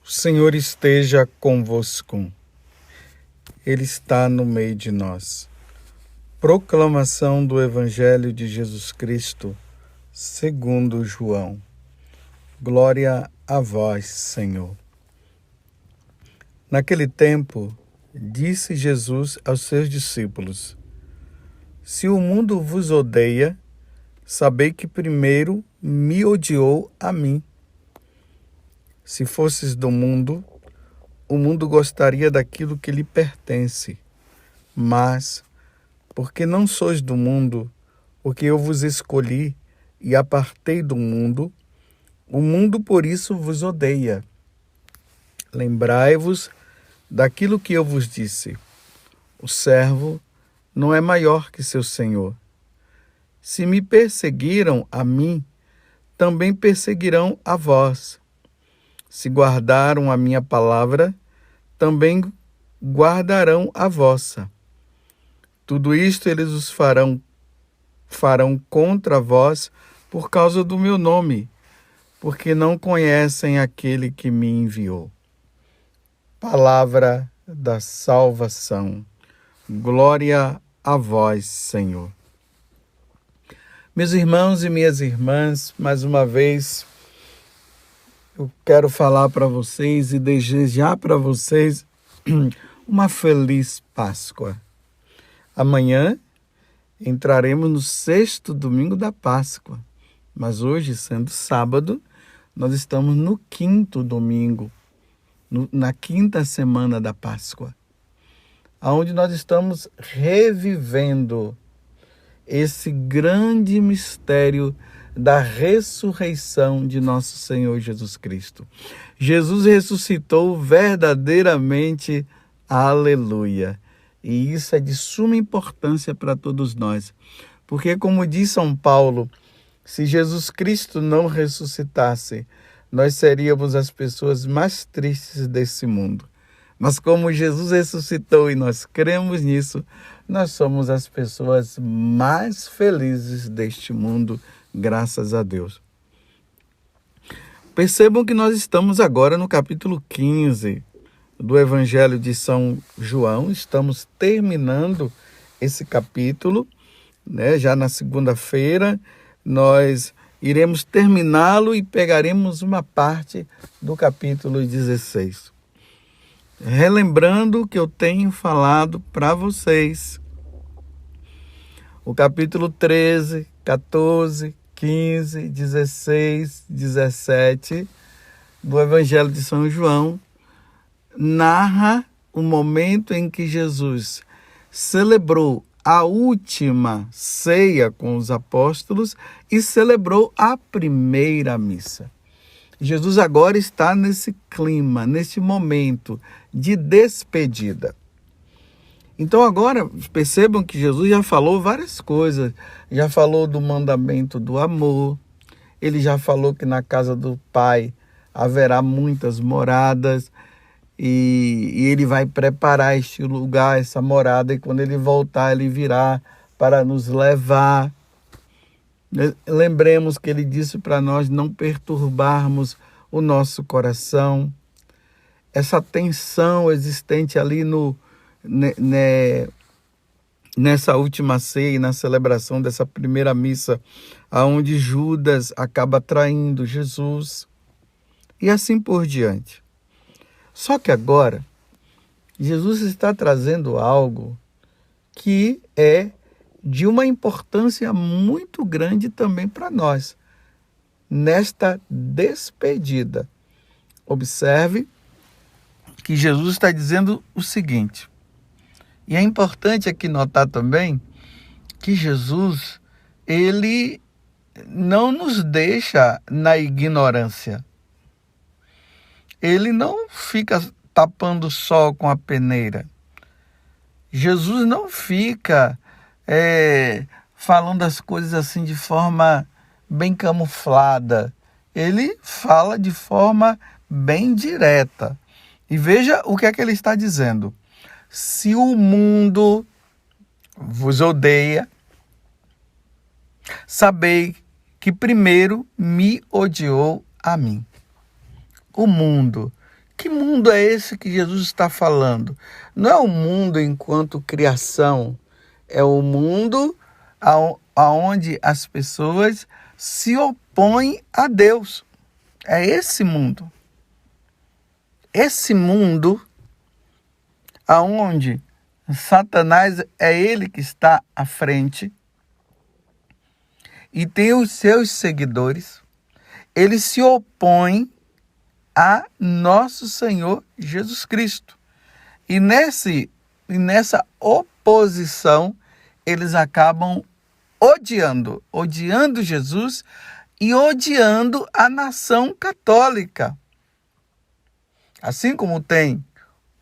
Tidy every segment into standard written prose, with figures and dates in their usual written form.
O Senhor esteja convosco. Ele está no meio de nós. Proclamação do Evangelho de Jesus Cristo, segundo João. Glória a vós, Senhor. Naquele tempo, disse Jesus aos seus discípulos: Se o mundo vos odeia, sabei que primeiro me odiou a mim. Se fosses do mundo, o mundo gostaria daquilo que lhe pertence. Mas, porque não sois do mundo, porque eu vos escolhi e apartei do mundo, o mundo por isso vos odeia. Lembrai-vos daquilo que eu vos disse. O servo não é maior que seu senhor. Se me perseguiram a mim, também perseguirão a vós. Se guardaram a minha palavra, também guardarão a vossa. Tudo isto eles os farão contra vós por causa do meu nome, porque não conhecem aquele que me enviou. Palavra da salvação. Glória a vós, Senhor. Meus irmãos e minhas irmãs, mais uma vez, eu quero falar para vocês e desejar para vocês uma feliz Páscoa. Amanhã entraremos no 6º domingo da Páscoa, mas hoje, sendo sábado, nós estamos no 5º domingo, na 5ª semana da Páscoa, onde nós estamos revivendo esse grande mistério da ressurreição de nosso Senhor Jesus Cristo. Jesus ressuscitou verdadeiramente, aleluia. E isso é de suma importância para todos nós, porque como diz São Paulo, se Jesus Cristo não ressuscitasse, nós seríamos as pessoas mais tristes desse mundo. Mas como Jesus ressuscitou e nós cremos nisso, nós somos as pessoas mais felizes deste mundo, graças a Deus. Percebam que nós estamos agora no capítulo 15 do Evangelho de São João. Estamos terminando esse capítulo, né? Já na segunda-feira nós iremos terminá-lo e pegaremos uma parte do capítulo 16. Relembrando que eu tenho falado para vocês, o capítulo 13, 14, 15, 16, 17 do Evangelho de São João narra o momento em que Jesus celebrou a última ceia com os apóstolos e celebrou a primeira missa. Jesus agora está nesse clima, nesse momento de despedida. Então agora percebam que Jesus já falou várias coisas, já falou do mandamento do amor, ele já falou que na casa do Pai haverá muitas moradas e ele vai preparar este lugar, essa morada, e quando ele voltar ele virá para nos levar. Lembremos que ele disse para nós não perturbarmos o nosso coração. Essa tensão existente ali nessa última ceia, na celebração dessa primeira missa, onde Judas acaba traindo Jesus, e assim por diante. Só que agora, Jesus está trazendo algo que é de uma importância muito grande também para nós, nesta despedida. Observe que Jesus está dizendo o seguinte, e é importante aqui notar também que Jesus, ele não nos deixa na ignorância. Ele não fica tapando o sol com a peneira. Jesus não fica falando as coisas assim de forma bem camuflada. Ele fala de forma bem direta. E veja o que é que ele está dizendo. Se o mundo vos odeia, sabei que primeiro me odiou a mim. O mundo Que mundo é esse que Jesus está falando? Não é o mundo enquanto criação, é o mundo aonde as pessoas se opõem a Deus. É esse mundo. Esse mundo aonde Satanás é ele que está à frente e tem os seus seguidores. Ele se opõe a nosso Senhor Jesus Cristo. E nessa oposição, eles acabam odiando Jesus e odiando a nação católica. Assim como tem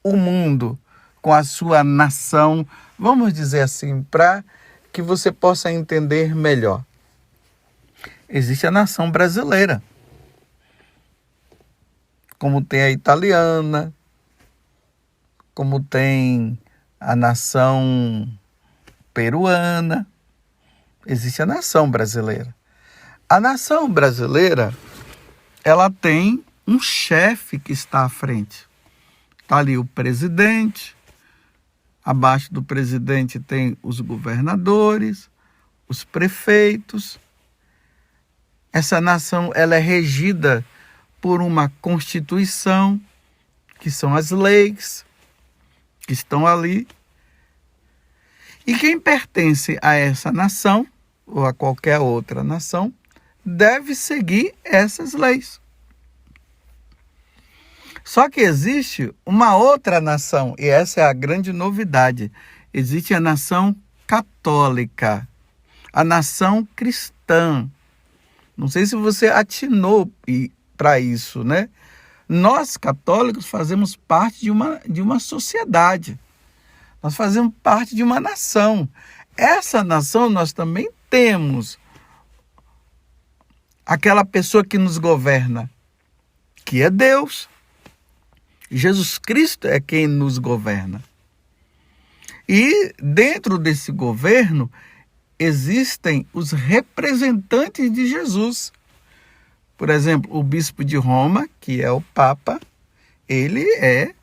o mundo com a sua nação, vamos dizer assim, para que você possa entender melhor. Existe a nação brasileira, como tem a italiana, como tem a nação peruana, existe a nação brasileira. A nação brasileira, ela tem um chefe que está à frente. Está ali o presidente, abaixo do presidente tem os governadores, os prefeitos. Essa nação ela é regida por uma constituição, que são as leis que estão ali. E quem pertence a essa nação, ou a qualquer outra nação, deve seguir essas leis. Só que existe uma outra nação, e essa é a grande novidade. Existe a nação católica, a nação cristã. Não sei se você atinou para isso, né? Nós, católicos, fazemos parte de uma sociedade. Nós fazemos parte de uma nação. Essa nação nós também temos aquela pessoa que nos governa, que é Deus. Jesus Cristo é quem nos governa. E dentro desse governo existem os representantes de Jesus. Por exemplo, o bispo de Roma, que é o Papa, ele é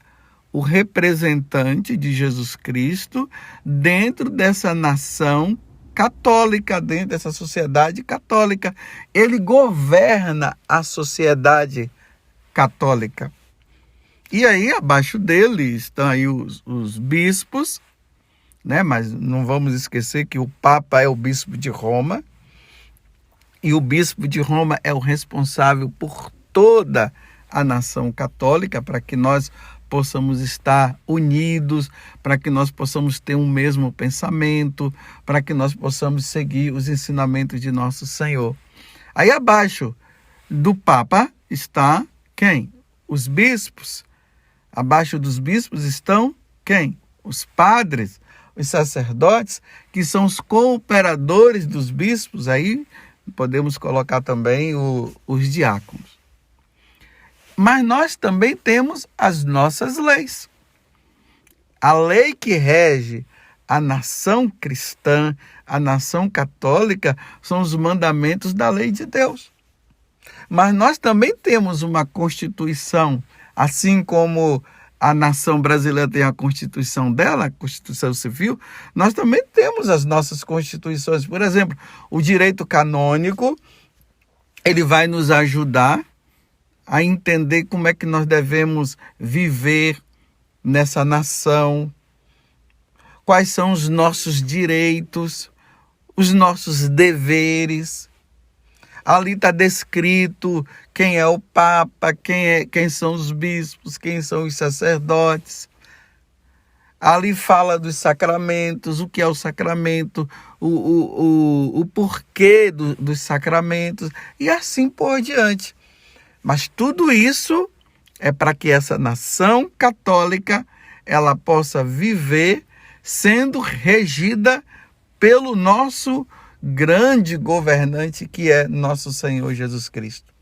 o representante de Jesus Cristo dentro dessa nação católica, dentro dessa sociedade católica. Ele governa a sociedade católica. E aí, abaixo dele estão aí os bispos, né? Mas não vamos esquecer que o Papa é o bispo de Roma, e o bispo de Roma é o responsável por toda a nação católica, para que nós possamos estar unidos, para que nós possamos ter um mesmo pensamento, para que nós possamos seguir os ensinamentos de nosso Senhor. Aí abaixo do Papa está quem? Os bispos. Abaixo dos bispos estão quem? Os padres, os sacerdotes, que são os cooperadores dos bispos. Aí podemos colocar também os diáconos. Mas nós também temos as nossas leis. A lei que rege a nação cristã, a nação católica, são os mandamentos da lei de Deus. Mas nós também temos uma Constituição, assim como a nação brasileira tem a Constituição dela, a Constituição Civil, nós também temos as nossas Constituições. Por exemplo, o direito canônico, ele vai nos ajudar a entender como é que nós devemos viver nessa nação, quais são os nossos direitos, os nossos deveres. Ali está descrito quem é o Papa, quem são os bispos, quem são os sacerdotes. Ali fala dos sacramentos, o que é o sacramento, o porquê dos sacramentos e assim por diante. Mas tudo isso é para que essa nação católica ela possa viver sendo regida pelo nosso grande governante, que é nosso Senhor Jesus Cristo.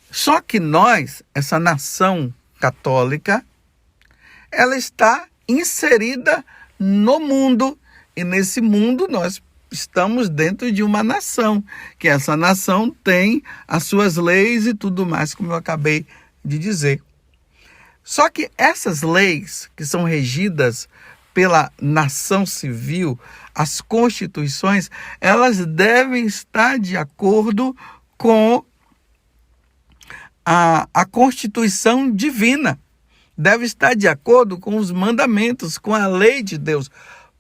Só que nós, essa nação católica, ela está inserida no mundo, e nesse mundo nós estamos dentro de uma nação, que essa nação tem as suas leis e tudo mais, como eu acabei de dizer. Só que essas leis que são regidas pela nação civil, as constituições, elas devem estar de acordo com a Constituição divina. Deve estar de acordo com os mandamentos, com a lei de Deus.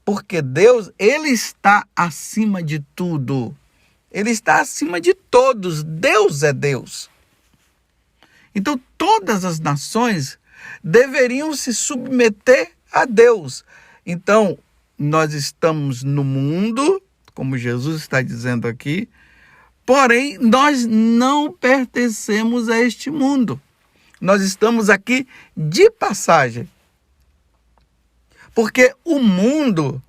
Porque Deus, Ele está acima de tudo. Ele está acima de todos. Deus é Deus. Então, todas as nações deveriam se submeter a Deus. Então, nós estamos no mundo, como Jesus está dizendo aqui, porém, nós não pertencemos a este mundo. Nós estamos aqui de passagem. Porque o mundo,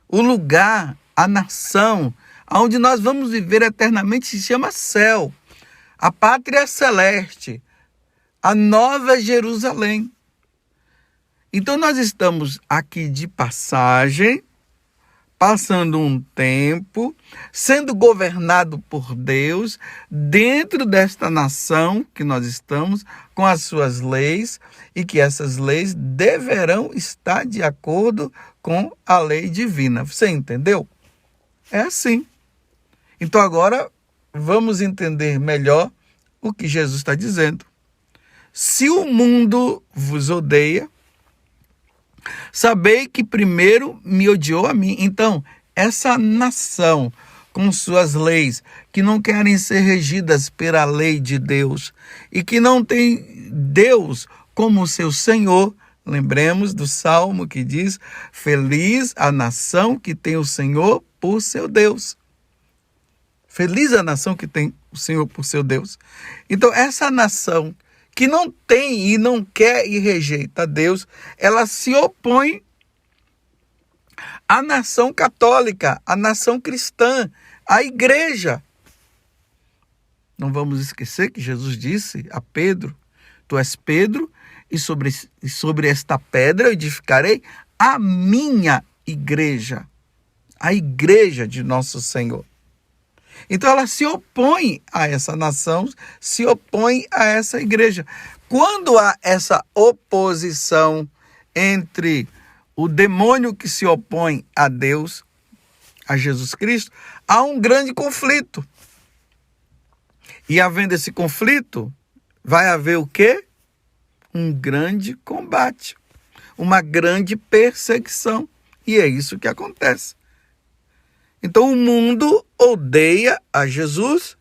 o lugar, a nação, onde nós vamos viver eternamente se chama céu. A pátria celeste, a nova Jerusalém. Então nós estamos aqui de passagem, passando um tempo, sendo governado por Deus, dentro desta nação que nós estamos, com as suas leis, e que essas leis deverão estar de acordo com a lei divina. Você entendeu? É assim. Então agora vamos entender melhor o que Jesus está dizendo. Se o mundo vos odeia, sabei que primeiro me odiou a mim. Então, essa nação, com suas leis, que não querem ser regidas pela lei de Deus e que não tem Deus como seu Senhor, lembremos do Salmo que diz: feliz a nação que tem o Senhor por seu Deus. Feliz a nação que tem o Senhor por seu Deus. Então, essa nação que não tem e não quer e rejeita Deus, ela se opõe à nação católica, à nação cristã, à igreja. Não vamos esquecer que Jesus disse a Pedro: tu és Pedro, e sobre esta pedra eu edificarei a minha igreja, a igreja de nosso Senhor. Então ela se opõe a essa nação, se opõe a essa igreja. Quando há essa oposição entre o demônio que se opõe a Deus, a Jesus Cristo, há um grande conflito. E havendo esse conflito, vai haver o quê? Um grande combate, uma grande perseguição. E é isso que acontece. Então o mundo odeia a Jesus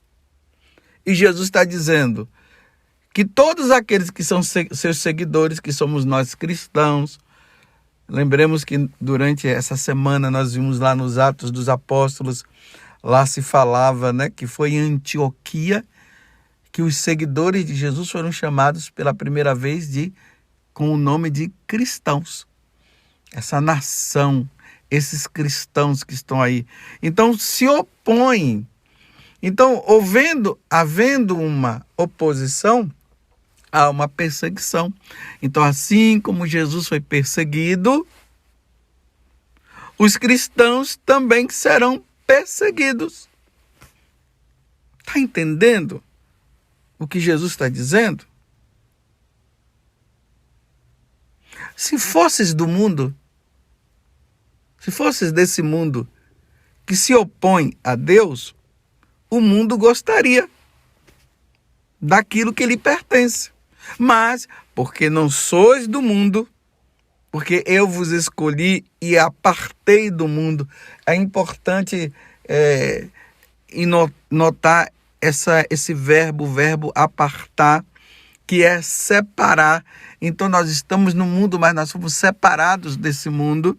e Jesus está dizendo que todos aqueles que são seus seguidores, que somos nós cristãos, lembremos que durante essa semana nós vimos lá nos Atos dos Apóstolos, lá se falava, que foi em Antioquia que os seguidores de Jesus foram chamados pela primeira vez com o nome de cristãos. Essa nação, esses cristãos que estão aí. Então, se opõem. Então, havendo uma oposição, há uma perseguição. Então, assim como Jesus foi perseguido, os cristãos também serão perseguidos. Está entendendo o que Jesus está dizendo? Se fosses do mundo, se fosses desse mundo que se opõe a Deus, o mundo gostaria daquilo que lhe pertence. Mas, porque não sois do mundo, porque eu vos escolhi e apartei do mundo, é importante notar esse verbo apartar, que é separar. Então nós estamos no mundo, mas nós fomos separados desse mundo.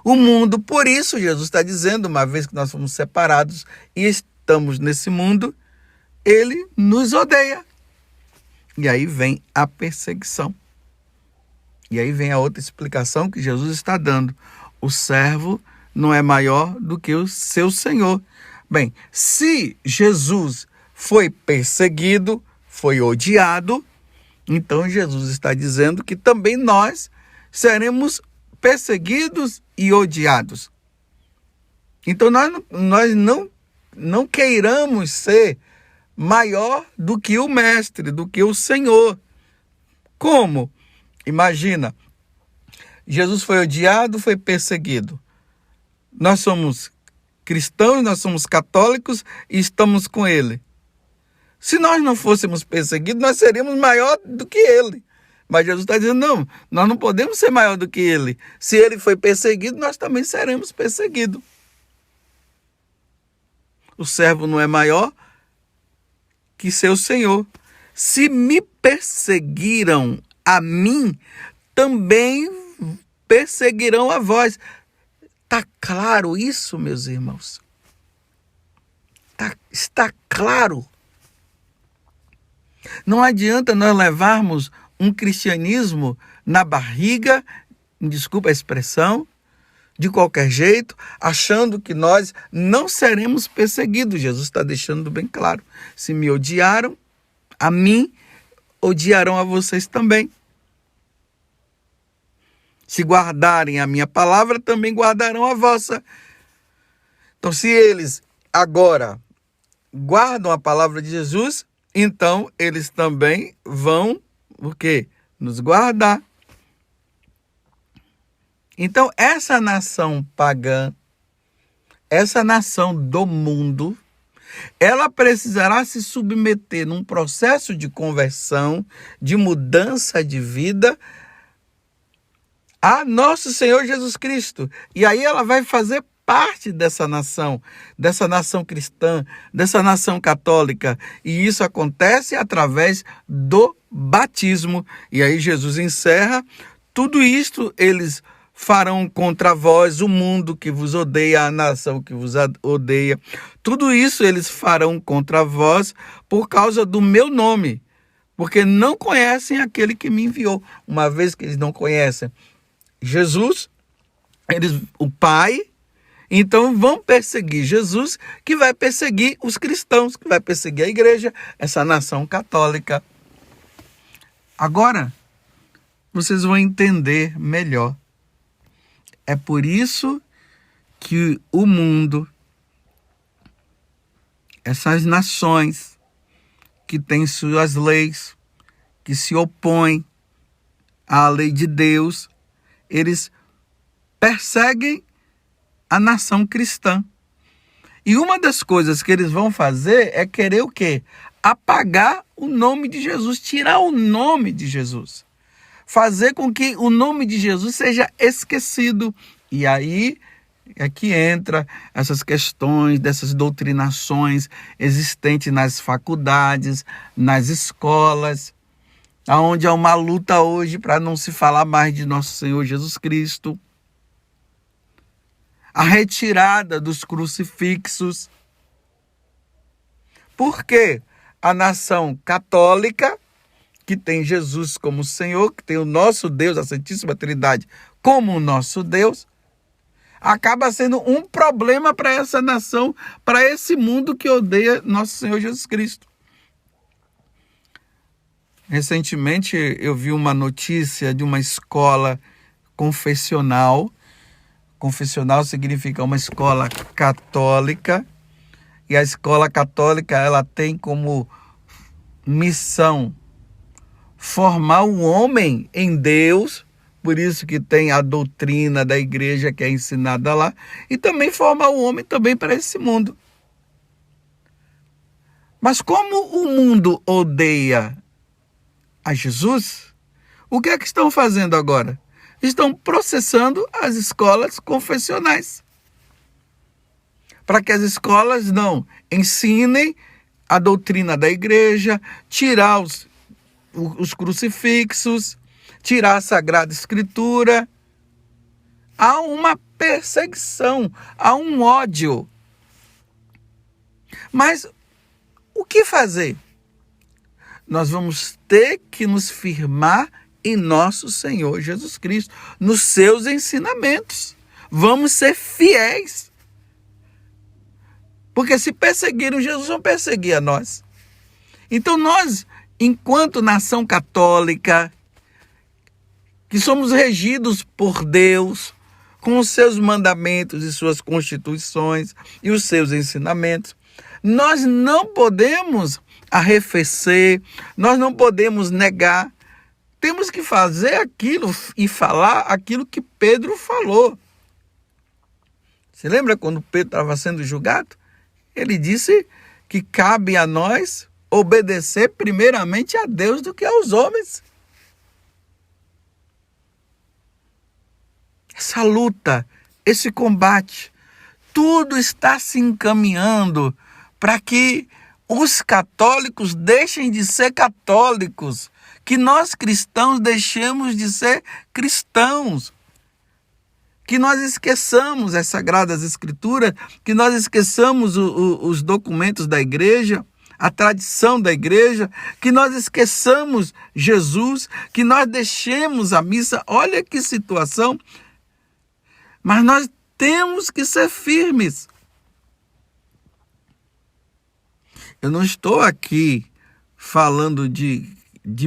O mundo, por isso Jesus está dizendo, uma vez que nós fomos separados e estamos nesse mundo, ele nos odeia. E aí vem a perseguição. E aí vem a outra explicação que Jesus está dando. O servo não é maior do que o seu Senhor. Bem, se Jesus foi perseguido, foi odiado, então Jesus está dizendo que também nós seremos perseguidos e odiados. Então nós não queiramos ser maior do que o Mestre, do que o Senhor. Como? Imagina, Jesus foi odiado, foi perseguido. Nós somos cristãos, nós somos católicos e estamos com ele. Se nós não fôssemos perseguidos, nós seríamos maior do que ele. Mas Jesus está dizendo, não, nós não podemos ser maior do que ele. Se ele foi perseguido, nós também seremos perseguidos. O servo não é maior que seu Senhor. Se me perseguiram a mim, também perseguirão a vós. Está claro isso, meus irmãos? Está claro. Não adianta nós levarmos um cristianismo na barriga, desculpa a expressão, de qualquer jeito, achando que nós não seremos perseguidos. Jesus está deixando bem claro. Se me odiaram, a mim, odiarão a vocês também. Se guardarem a minha palavra, também guardarão a vossa. Então, se eles agora guardam a palavra de Jesus, então eles também vão, o quê? Nos guardar. Então, essa nação pagã, essa nação do mundo, ela precisará se submeter num processo de conversão, de mudança de vida, a nosso Senhor Jesus Cristo. E aí ela vai fazer parte dessa nação cristã, dessa nação católica. E isso acontece através do batismo. E aí Jesus encerra, tudo isto eles farão contra vós, o mundo que vos odeia, a nação que vos odeia. Tudo isso eles farão contra vós por causa do meu nome, porque não conhecem aquele que me enviou. Uma vez que eles não conhecem Jesus, o Pai, então vão perseguir Jesus, que vai perseguir os cristãos, que vai perseguir a igreja, essa nação católica. Agora, vocês vão entender melhor. É por isso que o mundo, essas nações que têm suas leis, que se opõem à lei de Deus, eles perseguem a nação cristã. E uma das coisas que eles vão fazer é querer o quê? Apagar o nome de Jesus, tirar o nome de Jesus. Fazer com que o nome de Jesus seja esquecido. E aí é que entra essas questões, dessas doutrinações existentes nas faculdades, nas escolas, onde há uma luta hoje para não se falar mais de nosso Senhor Jesus Cristo. A retirada dos crucifixos. Porque a nação católica, que tem Jesus como Senhor, que tem o nosso Deus, a Santíssima Trindade, como o nosso Deus, acaba sendo um problema para essa nação, para esse mundo que odeia nosso Senhor Jesus Cristo. Recentemente eu vi uma notícia de uma escola confessional. Confessional significa uma escola católica. E a escola católica, ela tem como missão formar o homem em Deus. Por isso que tem a doutrina da igreja que é ensinada lá. E também formar o homem também para esse mundo. Mas como o mundo odeia a Jesus, o que é que estão fazendo agora? Estão processando as escolas confessionais. Para que as escolas não ensinem a doutrina da igreja, tirar os crucifixos, tirar a Sagrada Escritura. Há uma perseguição, há um ódio. Mas o que fazer? Nós vamos ter que nos firmar em nosso Senhor Jesus Cristo, nos seus ensinamentos. Vamos ser fiéis. Porque se perseguiram Jesus, vão perseguir a nós. Então nós, enquanto nação católica, que somos regidos por Deus, com os seus mandamentos e suas constituições e os seus ensinamentos, Nós não podemos arrefecer, nós não podemos negar. Temos que fazer aquilo e falar aquilo que Pedro falou. Você lembra quando Pedro estava sendo julgado? Ele disse que cabe a nós obedecer primeiramente a Deus do que aos homens. Essa luta, esse combate, tudo está se encaminhando para que os católicos deixem de ser católicos, que nós cristãos deixemos de ser cristãos, que nós esqueçamos as Sagradas Escrituras, que nós esqueçamos os documentos da igreja, a tradição da igreja, que nós esqueçamos Jesus, que nós deixemos a missa. Olha que situação! Mas nós temos que ser firmes. Eu não estou aqui falando de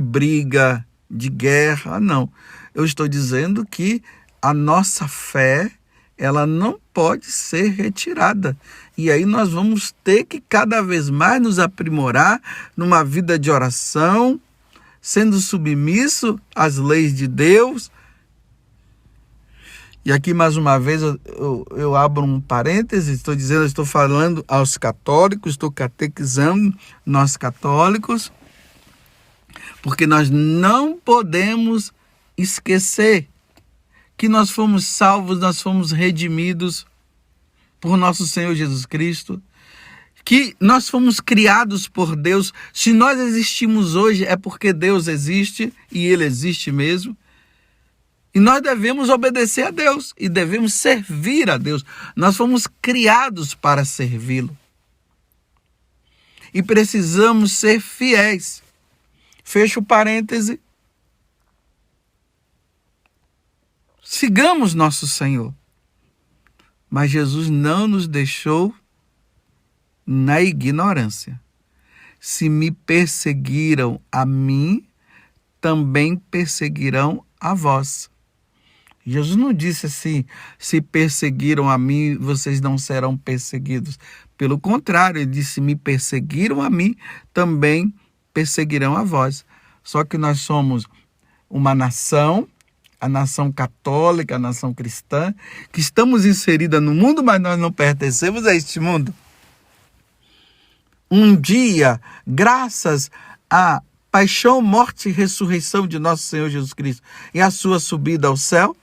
briga, de guerra, não. Eu estou dizendo que a nossa fé, ela não pode ser retirada. E aí nós vamos ter que cada vez mais nos aprimorar numa vida de oração, sendo submisso às leis de Deus. E aqui mais uma vez eu abro um parêntese, estou falando aos católicos, estou catequizando nós católicos, porque nós não podemos esquecer que nós fomos salvos, nós fomos redimidos por nosso Senhor Jesus Cristo, que nós fomos criados por Deus. Se nós existimos hoje é porque Deus existe e Ele existe mesmo. E nós devemos obedecer a Deus e devemos servir a Deus. Nós fomos criados para servi-lo. E precisamos ser fiéis. Fecho o parêntese. Sigamos nosso Senhor. Mas Jesus não nos deixou na ignorância. Se me perseguiram a mim, também perseguirão a vós. Jesus não disse assim, se perseguiram a mim, vocês não serão perseguidos. Pelo contrário, ele disse, me perseguiram a mim, também perseguirão a vós. Só que nós somos uma nação, a nação católica, a nação cristã, que estamos inserida no mundo, mas nós não pertencemos a este mundo. Um dia, graças à paixão, morte e ressurreição de nosso Senhor Jesus Cristo e a sua subida ao céu,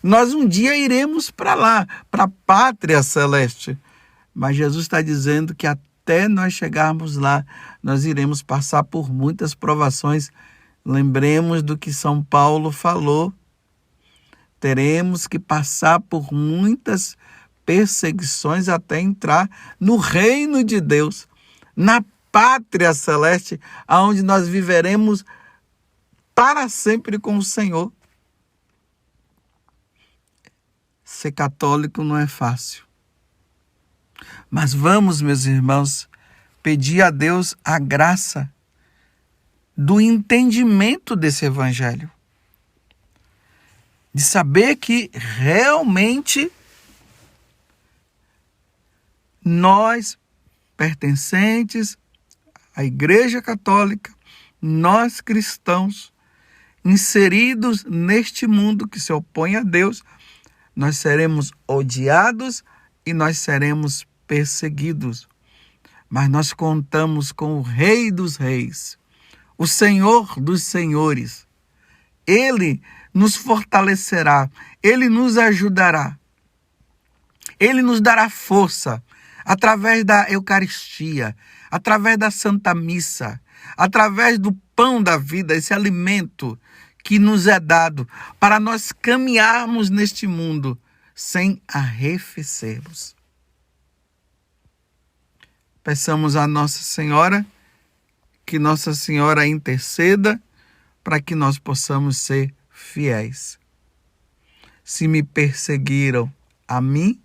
nós um dia iremos para lá, para a pátria celeste. Mas Jesus está dizendo que até nós chegarmos lá, nós iremos passar por muitas provações. Lembremos do que São Paulo falou. Teremos que passar por muitas perseguições até entrar no reino de Deus, na pátria celeste, onde nós viveremos para sempre com o Senhor. Ser católico não é fácil. Mas vamos, meus irmãos, pedir a Deus a graça do entendimento desse evangelho. De saber que realmente nós, pertencentes à Igreja Católica, nós cristãos, inseridos neste mundo que se opõe a Deus, nós seremos odiados e nós seremos perseguidos. Mas nós contamos com o Rei dos Reis, o Senhor dos Senhores. Ele nos fortalecerá, Ele nos ajudará, Ele nos dará força através da Eucaristia, através da Santa Missa, através do pão da vida, esse alimento que nos é dado para nós caminharmos neste mundo sem arrefecermos. Peçamos a Nossa Senhora que Nossa Senhora interceda para que nós possamos ser fiéis. Se me perseguiram a mim,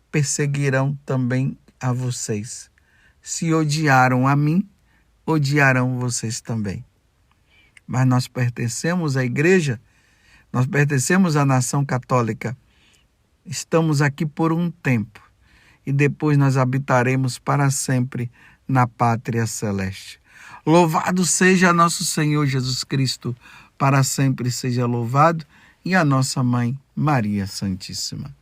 perseguirão também a vocês. Se odiaram a mim, odiarão vocês também. Mas nós pertencemos à igreja, nós pertencemos à nação católica. Estamos aqui por um tempo. e depois nós habitaremos para sempre na pátria celeste. Louvado seja nosso Senhor Jesus Cristo, para sempre seja louvado, e a nossa Mãe, Maria Santíssima.